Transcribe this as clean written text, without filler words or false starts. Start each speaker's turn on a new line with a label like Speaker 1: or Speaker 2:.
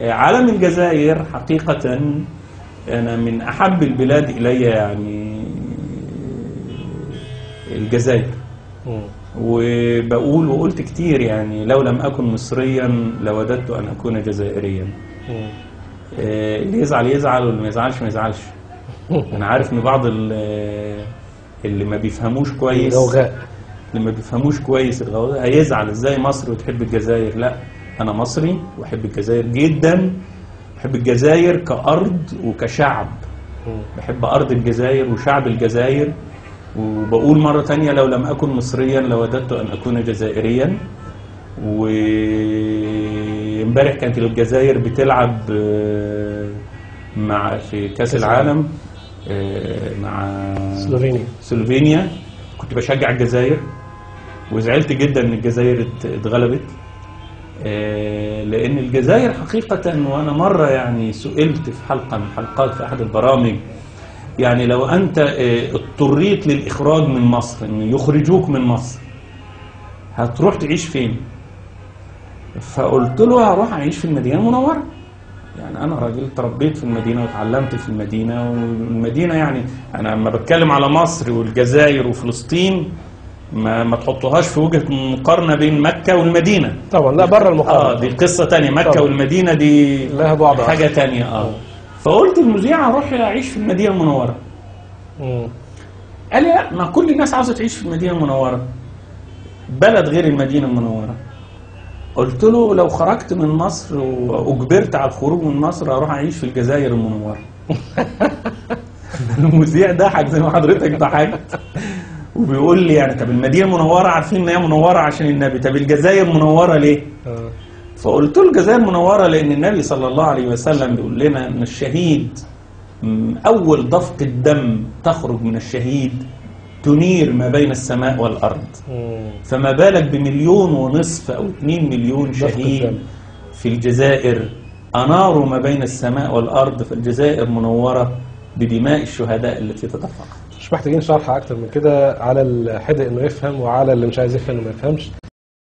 Speaker 1: علم الجزائر حقيقة أنا من أحب البلاد إلي يعني الجزائر. وبقول وقلت كتير يعني لو لم أكن مصريا لوددت أن أكون جزائريا. اللي يزعل يزعل واللي ما يزعلش ما يزعلش. أنا عارف إن بعض اللي ما بيفهموش كويس الغوغاء هيزعل إزاي مصر وتحب الجزائر. لا، أنا مصري وأحب الجزائر جدا. بحب الجزائر كأرض وكشعب. بحب أرض الجزائر وشعب الجزائر. وبقول مرة تانية لو لم أكن مصريا لوددت أن أكون جزائريا. وامبارح كانت الجزائر بتلعب في كأس العالم مع سلوفينيا. كنت بشجع الجزائر وزعلت جدا ان الجزائر اتغلبت، لان الجزائر حقيقة، وانا مرة يعني سئلت في حلقة من حلقات في احد البرامج، يعني لو انت اضطريت للاخراج من مصر، ان يخرجوك من مصر، هتروح تعيش فين؟ فقلت له هروح اعيش في المدينة المنورة. يعني انا راجل تربيت في المدينة وتعلمت في المدينة، والمدينة يعني انا لما بتكلم على مصر والجزائر وفلسطين ما تحطوهاش في وجهة مقارنة بين مكة والمدينة
Speaker 2: طبعا، لا بره المقارنة.
Speaker 1: دي قصة تانية. مكة طبعا. والمدينة دي
Speaker 2: لها بعض
Speaker 1: حاجة تانية. فقلت المذيع اروح اعيش في المدينة المنورة. قال لي لا، ما كل الناس عاوزة تعيش في المدينة المنورة، بلد غير المدينة المنورة. قلت له لو خرجت من مصر واجبرت على الخروج من مصر اروح اعيش في الجزائر المنورة. المذيع ضحك زي ما حضرتك ضحكت وبيقول لي يعني طب المدينة منورة عارفين ان هي منورة عشان النبي، طب الجزائر منورة ليه؟ فقلت له الجزائر منورة لان النبي صلى الله عليه وسلم بيقول لنا ان الشهيد اول ضفة الدم تخرج من الشهيد تنير ما بين السماء والارض. فما بالك ب1.5 مليون او 2 مليون شهيد في الجزائر اناروا ما بين السماء والارض. فالجزائر منورة بدماء الشهداء التي تدفق.
Speaker 2: مش محتاجين شرح اكتر من كده على الحدق انه يفهم، وعلى اللي مش عايز يفهم انه ما يفهمش.